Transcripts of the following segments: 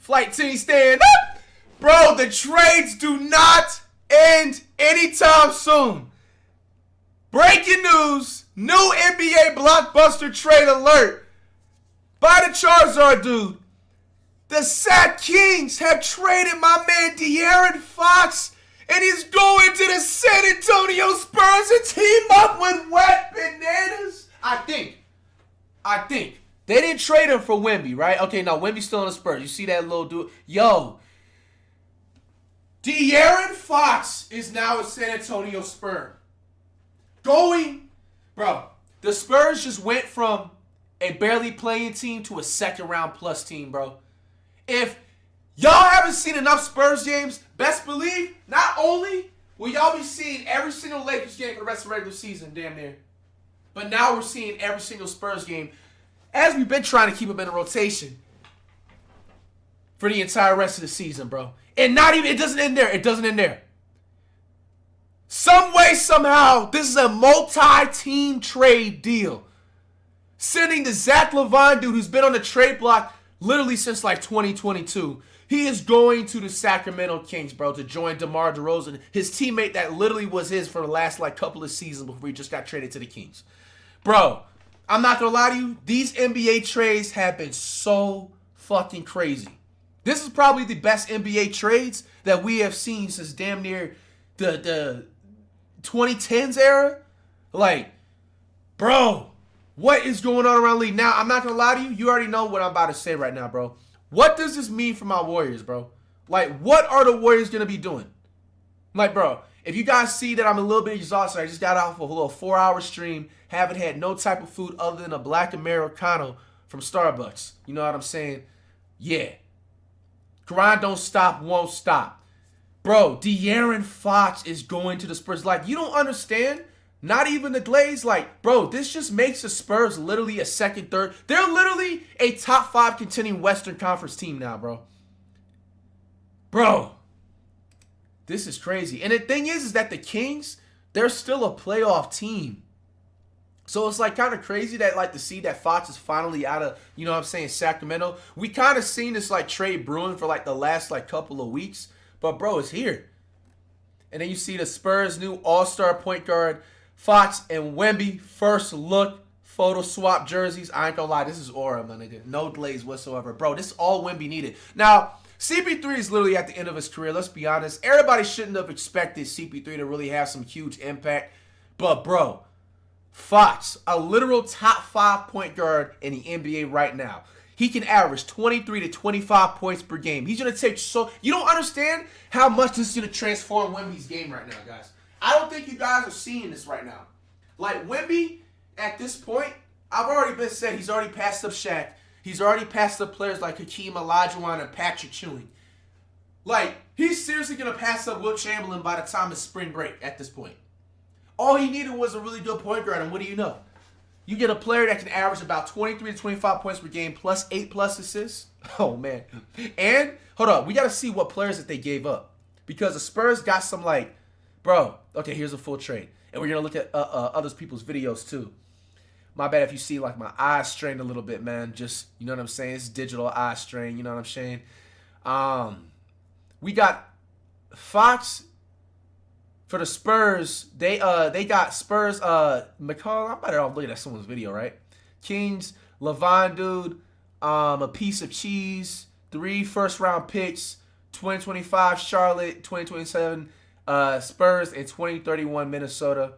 Flight team stand up. Bro, the trades do not end anytime soon. Breaking news. New NBA blockbuster trade alert. By the Charizard dude. The Sac Kings have traded my man De'Aaron Fox, and he's going to the San Antonio Spurs to team up with Wet Bananas. I think. They didn't trade him for Wemby, right? Okay, now Wemby's still on the Spurs. You see that little dude? Yo. De'Aaron Fox is now a San Antonio Spur. Bro, the Spurs just went from a barely playing team to a second round plus team, bro. If y'all haven't seen enough Spurs games, best believe, not only will y'all be seeing every single Lakers game for the rest of the regular season, damn near, but now we're seeing every single Spurs game as we've been trying to keep them in a rotation for the entire rest of the season, bro. And it doesn't end there. Some way, somehow, this is a multi-team trade deal. Sending the Zach Lavine dude who's been on the trade block literally since like 2022. He is going to the Sacramento Kings, bro, to join DeMar DeRozan, his teammate that literally was his for the last like couple of seasons before he just got traded to the Kings. Bro, I'm not going to lie to you. These NBA trades have been so fucking crazy. This is probably the best NBA trades that we have seen since damn near the 2010s era. Like, bro, what is going on around the league? Now, I'm not going to lie to you. You already know what I'm about to say right now, bro. What does this mean for my Warriors, bro? Like, what are the Warriors going to be doing? Like, bro, if you guys see that I'm a little bit exhausted, I just got off a little 4-hour stream, haven't had no type of food other than a black Americano from Starbucks. You know what I'm saying? Yeah. Grind don't stop, won't stop. Bro, De'Aaron Fox is going to the Spurs. Like, you don't understand? Not even the Glaze. Like, bro, this just makes the Spurs literally a second, third. They're literally a top 5 contending Western Conference team now, bro. Bro, this is crazy. And the thing is that the Kings, they're still a playoff team. So it's like kind of crazy that like to see that Fox is finally out of, you know what I'm saying, Sacramento. We kind of seen this like trade brewing for like the last like couple of weeks. But bro, it's here. And then you see the Spurs' new all-star point guard, Fox and Wemby, first look photo swap jerseys. I ain't gonna lie, this is aura, my nigga. No delays whatsoever. Bro, this is all Wemby needed. Now, CP3 is literally at the end of his career. Let's be honest. Everybody shouldn't have expected CP3 to really have some huge impact. But bro, Fox, a literal top 5 point guard in the NBA right now. He can average 23 to 25 points per game. He's going to take so... You don't understand how much this is going to transform Wemby's game right now, guys. I don't think you guys are seeing this right now. Like, Wemby, at this point, I've already been said he's already passed up Shaq. He's already passed up players like Hakeem Olajuwon and Patrick Ewing. Like, he's seriously going to pass up Wilt Chamberlain by the time it's spring break at this point. All he needed was a really good point guard, and what do you know? You get a player that can average about 23 to 25 points per game plus 8+ assists. Oh, man. And, hold on, we got to see what players that they gave up. Because the Spurs got some, like, bro, okay, here's a full trade. And we're going to look at other people's videos, too. My bad if you see, like, my eyes strained a little bit, man. Just, you know what I'm saying? It's digital eye strain, you know what I'm saying? We got Fox... For the Spurs, they got Spurs, McCall, I'm better off looking at someone's video, right? Kings, Lavine dude, a piece of cheese, 3 first-round picks, 2025 Charlotte, 2027 Spurs, and 2031 Minnesota,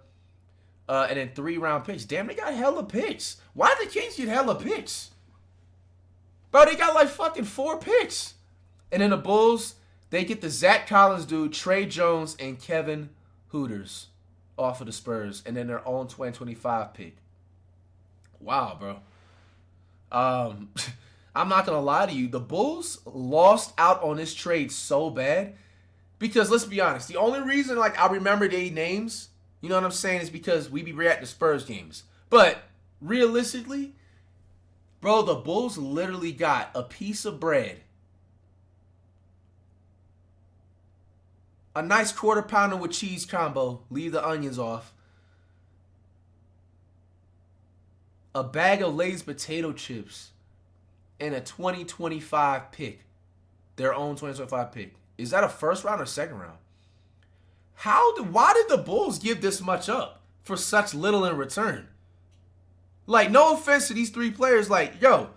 and then 3-round picks. Damn, they got hella picks. Why did the Kings get hella picks? Bro, they got like fucking 4 picks. And then the Bulls, they get the Zach Collins dude, Trey Jones, and Kevin Hooters off of the Spurs, and then their own 2025 pick. Wow, bro. I'm not going to lie to you. The Bulls lost out on this trade so bad because, let's be honest, the only reason like I remember their names, you know what I'm saying, is because we be reacting to Spurs games. But realistically, bro, the Bulls literally got a piece of bread, a nice quarter pounder with cheese combo, leave the onions off, a bag of Lay's potato chips, and a 2025 pick. their own 2025 pick. Is that a first round or second round? Why did the Bulls give this much up for such little in return? Like, no offense to these three players, like, yo,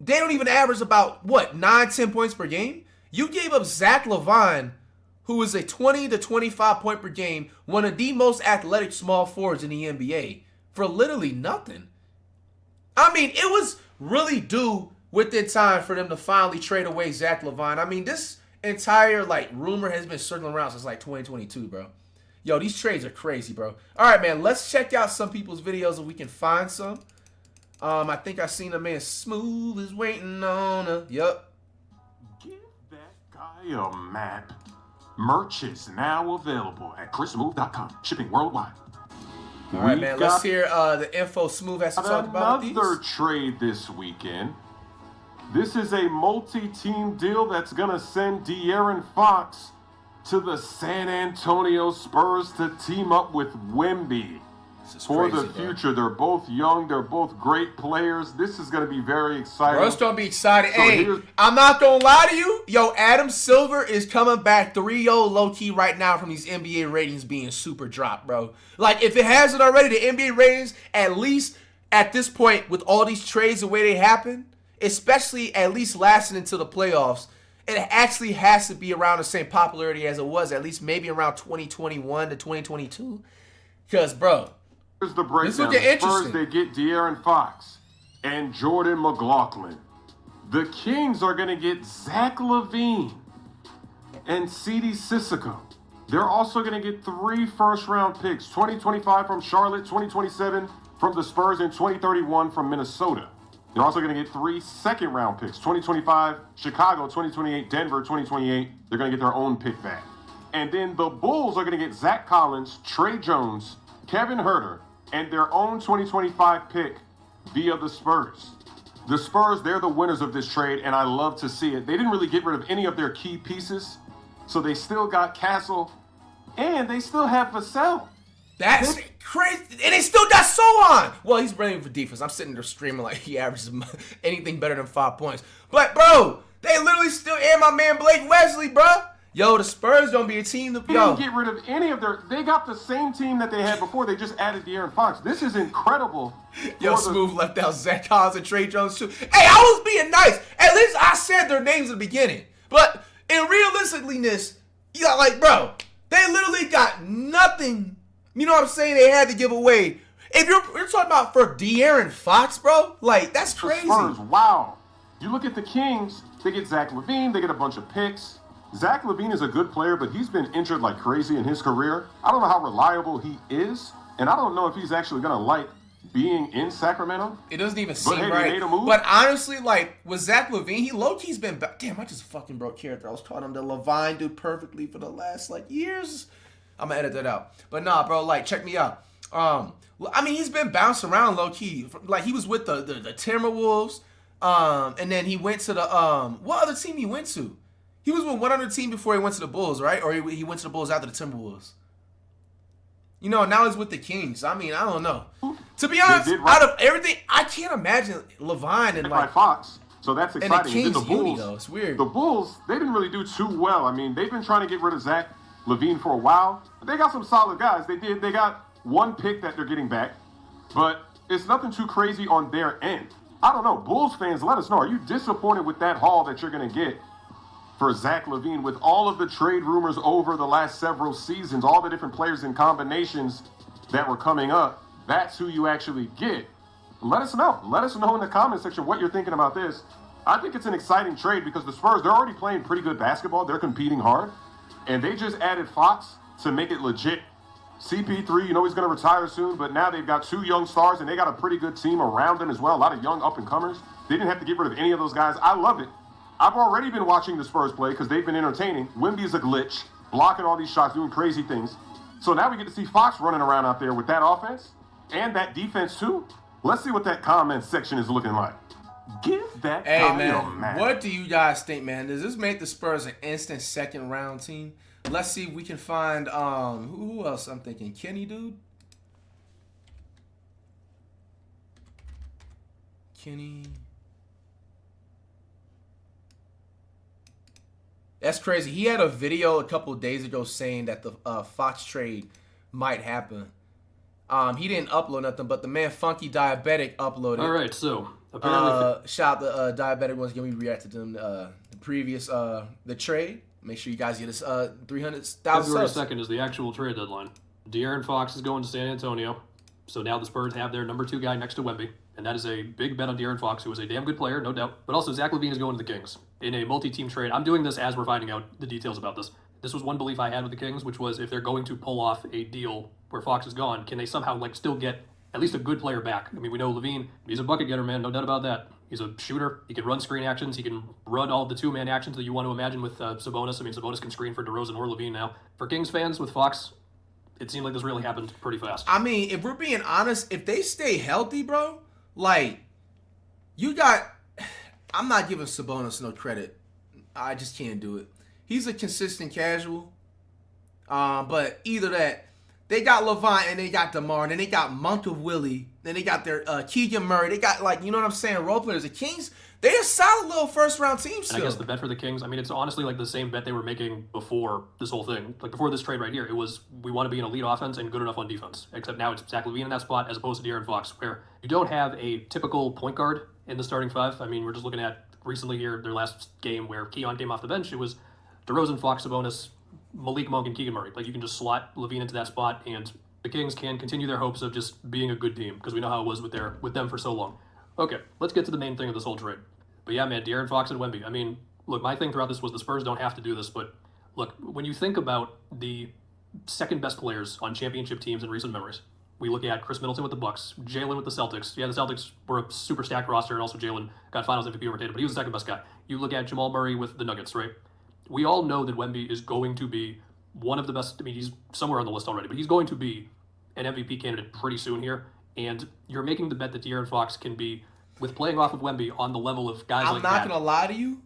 they don't even average about, what, 9, 10 points per game? You gave up Zach Lavine, who is a 20 to 25 point per game, one of the most athletic small forwards in the NBA, for literally nothing. I mean, it was really due within time for them to finally trade away Zach Lavine. I mean, this entire, like, rumor has been circling around since, like, 2022, bro. Yo, these trades are crazy, bro. All right, man, let's check out some people's videos if we can find some. I think I seen a man Smooth is waiting on a. Yep. Give that guy a map. Merch is now available at chrissmooth.com. Shipping worldwide. All right, man, let's hear the info Smooth has to talk about these. Another trade this weekend. This is a multi-team deal that's going to send De'Aaron Fox to the San Antonio Spurs to team up with Wemby for the future. They're both young. They're both great players. This is going to be very exciting. Bro, it's going to be exciting. So hey, I'm not going to lie to you. Yo, Adam Silver is coming back 3-0 low-key right now from these NBA ratings being super dropped, bro. Like, if it hasn't already, the NBA ratings, at least at this point, with all these trades the way they happen, especially at least lasting until the playoffs, it actually has to be around the same popularity as it was, at least maybe around 2021 to 2022. Because, bro, here's the breakdown. The Spurs, they get De'Aaron Fox and Jordan McLaughlin. The Kings are going to get Zach Lavine and C.D. Sissoko. They're also going to get 3 first-round picks, 2025 from Charlotte, 2027 from the Spurs, and 2031 from Minnesota. They're also going to get 3 second-round picks, 2025 Chicago, 2028 Denver, 2028. They're going to get their own pick back. And then the Bulls are going to get Zach Collins, Trey Jones, Kevin Huerter, and their own 2025 pick via the Spurs. The Spurs, they're the winners of this trade, and I love to see it. They didn't really get rid of any of their key pieces, so they still got Castle, and they still have Vassell. That's crazy. And they still got Sohan. Well, he's running for defense. I'm sitting there screaming like he averages anything better than 5 points. But, bro, they literally still and my man Blake Wesley, bro. Yo, the Spurs don't be a team to They didn't get rid of any of their. They got the same team that they had before. They just added De'Aaron Fox. This is incredible. Yo, Smooth left out Zach Collins and Trey Jones too. Hey, I was being nice. At least I said their names at the beginning. But in realisticalness, you got like, bro, they literally got nothing. You know what I'm saying? They had to give away. If you're talking about for De'Aaron Fox, bro, like that's crazy. The Spurs, wow. You look at the Kings. They get Zach Lavine. They get a bunch of picks. Zach Lavine is a good player, but he's been injured like crazy in his career. I don't know how reliable he is, and I don't know if he's actually going to like being in Sacramento. It doesn't even seem right. But honestly, like, with Zach Lavine, he low-key's been... Damn, I just fucking broke character. I was calling him the Lavine dude perfectly for the last, like, years. I'm going to edit that out. But nah, bro, like, check me out. I mean, he's been bouncing around low-key. Like, he was with the Timberwolves, and then he went to the... what other team he went to? He was with one other team before he went to the Bulls, right? Or he went to the Bulls after the Timberwolves. You know, now he's with the Kings. I mean, I don't know. To be honest, out of everything, I can't imagine Lavine and like Fox. So that's exciting. And the Kings the Bulls, though. It's weird. The Bulls, they didn't really do too well. I mean, they've been trying to get rid of Zach Lavine for a while. They got some solid guys. They did. They got one pick that they're getting back, but it's nothing too crazy on their end. I don't know. Bulls fans, let us know. Are you disappointed with that haul that you're going to get for Zach Lavine with all of the trade rumors over the last several seasons, all the different players and combinations that were coming up? That's who you actually get. Let us know. Let us know in the comment section what you're thinking about this. I think it's an exciting trade because the Spurs, they're already playing pretty good basketball. They're competing hard. And they just added Fox to make it legit. CP3, you know he's going to retire soon, but now they've got 2 young stars, and they got a pretty good team around them as well. A lot of young up-and-comers. They didn't have to get rid of any of those guys. I love it. I've already been watching the Spurs play because they've been entertaining. Wemby's a glitch, blocking all these shots, doing crazy things. So now we get to see Fox running around out there with that offense and that defense too. Let's see what that comment section is looking like. Give that guy a man. What do you guys think, man? Does this make the Spurs an instant second-round team? Let's see if we can find who else I'm thinking. Kenny, dude? Kenny... That's crazy. He had a video a couple of days ago saying that the Fox trade might happen. He didn't upload nothing, but the man Funky Diabetic uploaded. All right, so apparently, shout out the Diabetic ones. Again, we reacted to them the previous the trade. Make sure you guys get us 300,000 February subs. 2nd is the actual trade deadline. De'Aaron Fox is going to San Antonio, so now the Spurs have their number 2 guy next to Wemby, and that is a big bet on De'Aaron Fox, who is a damn good player, no doubt. But also, Zach Lavine is going to the Kings in a multi-team trade. I'm doing this as we're finding out the details about this. This was one belief I had with the Kings, which was if they're going to pull off a deal where Fox is gone, can they somehow still get at least a good player back? I mean, we know Lavine, he's a bucket getter, man, no doubt about that. He's a shooter. He can run screen actions. He can run all of the 2-man actions that you want to imagine with Sabonis. I mean, Sabonis can screen for DeRozan or Lavine now. For Kings fans with Fox, it seemed like this really happened pretty fast. I mean, if we're being honest, if they stay healthy, bro, I'm not giving Sabonis no credit. I just can't do it. He's a consistent casual. But either that, they got Lavine and they got DeMar, and then they got Monk of Willie, then they got their Keegan Murray. They got, you know what I'm saying, role players. The Kings, they're a solid little first-round team still. And I guess the bet for the Kings, I mean, it's honestly the same bet they were making before this whole thing. Before this trade right here, it was we want to be an elite offense and good enough on defense. Except now it's Zach Lavine in that spot as opposed to De'Aaron Fox, where you don't have a typical point guard in the starting 5. I mean, we're just looking at recently here, their last game where Keon came off the bench. It was DeRozan, Fox, Sabonis, Malik Monk, and Keegan Murray. You can just slot Lavine into that spot, and the Kings can continue their hopes of just being a good team, because we know how it was with them for so long. Okay, let's get to the main thing of this whole trade. But yeah, man, De'Aaron Fox and Wemby. I mean, look, my thing throughout this was the Spurs don't have to do this, but look, when you think about the second best players on championship teams in recent memories, we look at Chris Middleton with the Bucks, Jalen with the Celtics. Yeah, the Celtics were a super stacked roster, and also Jalen got Finals MVP over Tatum, but he was the second best guy. You look at Jamal Murray with the Nuggets, right? We all know that Wemby is going to be one of the best. I mean, he's somewhere on the list already, but he's going to be an MVP candidate pretty soon here. And you're making the bet that De'Aaron Fox can be, with playing off of Wemby, on the level of guys like that. I'm not going to lie to you.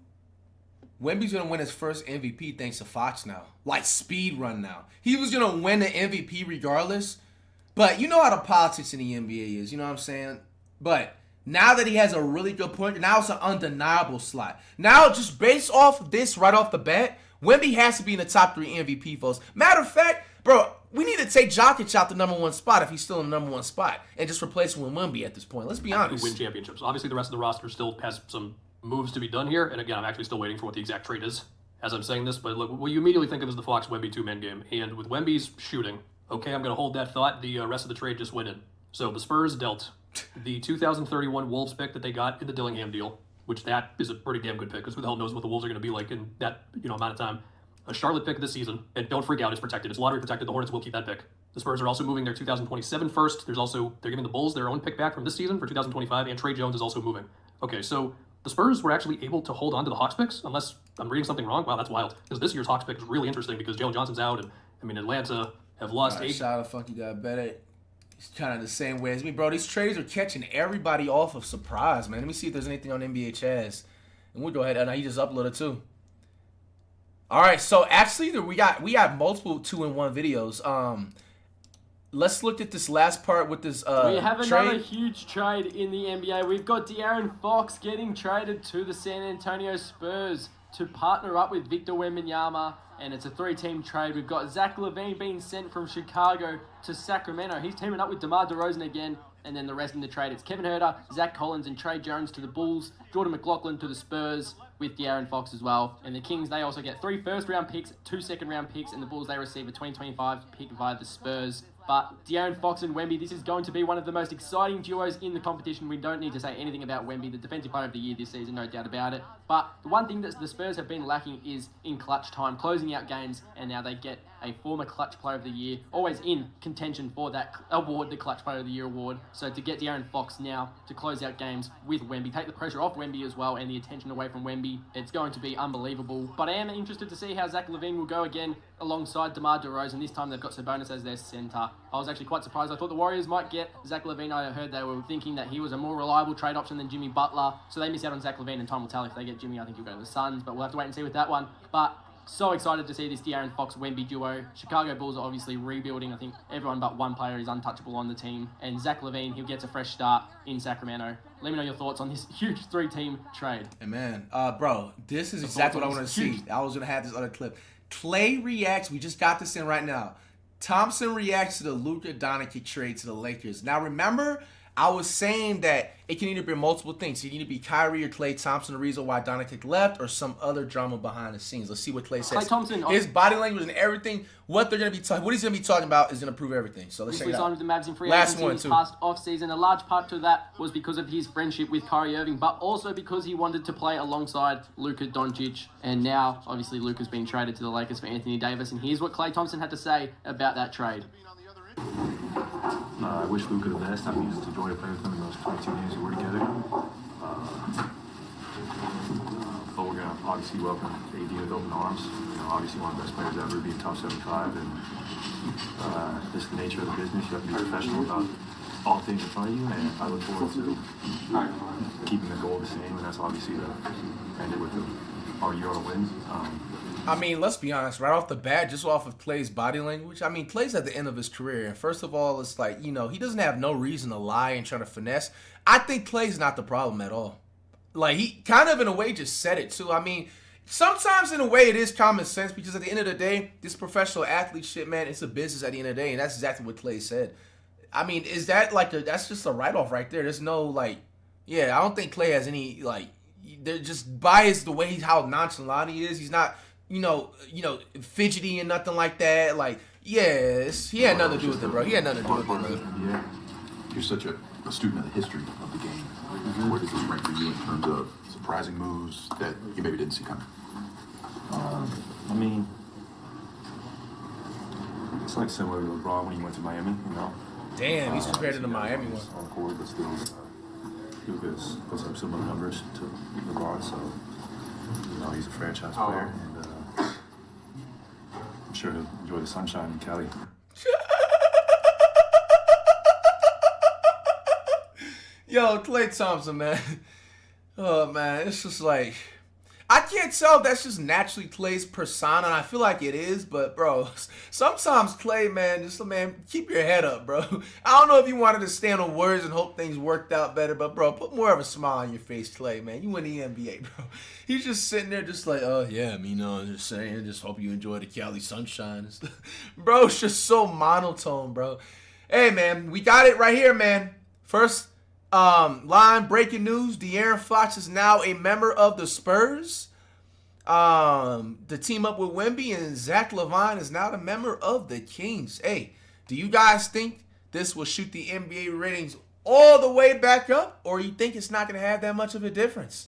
Wemby's going to win his first MVP thanks to Fox now. Speed run now. He was going to win the MVP regardless. But you know how the politics in the NBA is. You know what I'm saying? But now that he has a really good point, now it's an undeniable slot. Now, just based off of this right off the bat, Wemby has to be in the top 3 MVP votes. Matter of fact, bro, we need to take Jokic out the number 1 spot if he's still in the number 1 spot and just replace him with Wemby at this point. Let's be honest. Win championships. Obviously, the rest of the roster still has some moves to be done here. And again, I'm actually still waiting for what the exact trade is as I'm saying this. But look, what you immediately think of is the Fox-Wemby 2-man game. And with Wemby's shooting, okay, I'm going to hold that thought. The rest of the trade just went in. So the Spurs dealt the 2031 Wolves pick that they got in the Dillingham deal, which that is a pretty damn good pick, because who the hell knows what the Wolves are going to be like in that amount of time. A Charlotte pick this season, and don't freak out, it's protected. It's lottery protected. The Hornets will keep that pick. The Spurs are also moving their 2027 first. They're giving the Bulls their own pick back from this season for 2025, and Trey Jones is also moving. Okay, so the Spurs were actually able to hold on to the Hawks picks, unless I'm reading something wrong. Wow, that's wild. Because this year's Hawks pick is really interesting because Jalen Johnson's out, and I mean, Atlanta have lost 8. Shout out Funky Diabetic. He's kind of the same way as me. Bro, these trades are catching everybody off of surprise, man. Let me see if there's anything on NBA Chaz. And we'll go ahead. And he just uploaded too. All right, so actually we got multiple 2-in-1 videos. Let's look at this last part with this we have another trade. huge trade in the NBA. We've got De'Aaron Fox getting traded to the San Antonio Spurs to partner up with Victor Wembanyama, and it's a 3-team trade. We've got Zach Lavine being sent from Chicago to Sacramento. He's teaming up with DeMar DeRozan again, and then the rest in the trade, it's Kevin Huerter, Zach Collins, and Trey Jones to the Bulls, Jordan McLaughlin to the Spurs with De'Aaron Fox as well. And the Kings, they also get 3 first-round picks, 2 second-round picks, and the Bulls, they receive a 2025 pick via the Spurs. But De'Aaron Fox and Wemby, this is going to be one of the most exciting duos in the competition. We don't need to say anything about Wemby, the Defensive Player of the Year this season, no doubt about it. But the one thing that the Spurs have been lacking is in clutch time, closing out games, and now they get a former Clutch Player of the Year, always in contention for that award, the Clutch Player of the Year award. So to get De'Aaron Fox now to close out games with Wemby, take the pressure off Wemby as well and the attention away from Wemby, it's going to be unbelievable. But I am interested to see how Zach Lavine will go again alongside DeMar DeRozan. This time they've got Sabonis as their center. I was actually quite surprised. I thought the Warriors might get Zach Lavine. I heard they were thinking that he was a more reliable trade option than Jimmy Butler, so they miss out on Zach Lavine, and time will tell if they get Jimmy. I think he'll go to the Suns, but we'll have to wait and see with that one. But So excited to see this De'Aaron Fox-Wemby duo. Chicago Bulls are obviously rebuilding. I think everyone but one player is untouchable on the team. And Zach Lavine, he'll get a fresh start in Sacramento. Let me know your thoughts on this huge 3-team trade. And man, bro, this is exactly what I want to see. I was going to have this other clip. Klay reacts. We just got this in right now. Thompson reacts to the Luka Doncic trade to the Lakers. Now, remember, I was saying that it can either be multiple things. It can either be Kyrie or Klay Thompson, the reason why Doncic left, or some other drama behind the scenes. Let's see what Klay says. Klay Thompson, his body language and everything, what they're going to be talking, what he's going to be talking about is going to prove everything. So let's check it out. Signed with the Mavs in free agency this past offseason. A large part to that was because of his friendship with Kyrie Irving, but also because he wanted to play alongside Luka Doncic. And now, obviously, Luka's been traded to the Lakers for Anthony Davis. And here's what Klay Thompson had to say about that trade. I wish Luka the best. I mean, it's a joy to play with him in those 22 games we were together. But we're going to obviously welcome AD with open arms. You know, obviously one of the best players ever, being top 75. And just the nature of the business, you have to be professional about all things in front of you. And I look forward to keeping the goal the same. And that's obviously to end it with our year on wins. I mean, let's be honest, right off the bat, just off of Klay's body language, I mean, Klay's at the end of his career. And first of all, it's like, you know, he doesn't have no reason to lie and try to finesse. I think Klay's not the problem at all. Like, he kind of, in a way, just said it, too. I mean, sometimes, in a way, it is common sense because at the end of the day, this professional athlete shit, man, it's a business at the end of the day. And that's exactly what Klay said. I mean, is that, like, that's just a write-off right there. There's no, like, yeah, I don't think Klay has any, like, they're just biased the way how nonchalant he is. He's not, you know, fidgety and nothing like that. Like, yes, he had nothing to do with it, bro. He had nothing to do with it, bro. Yeah. You're such a student of the history of the game. Where does this rank for you in terms of surprising moves that you maybe didn't see coming? I mean, it's like similar to LeBron when he went to Miami, you know. Damn, he's compared to the Miami one. On the court, but still, Lucas puts up similar numbers to LeBron, so, you know, he's a franchise player, and I'm sure he'll enjoy the sunshine in Cali. Yo, Klay Thompson, man. Oh, man, it's just like, I can't tell if that's just naturally Klay's persona, and I feel like it is, but, bro, sometimes Klay, man, just, man, keep your head up, bro. I don't know if you wanted to stand on words and hope things worked out better, but, bro, put more of a smile on your face, Klay, man. You win the NBA, bro. He's just sitting there just like, oh, yeah, I mean, you know, I'm just saying, just hope you enjoy the Cali sunshine. Bro, it's just so monotone, bro. Hey, man, we got it right here, man. First line, breaking news, De'Aaron Fox is now a member of the Spurs. The team up with Wemby, and Zach Lavine is now a member of the Kings. Hey, do you guys think this will shoot the NBA ratings all the way back up, or you think it's not going to have that much of a difference?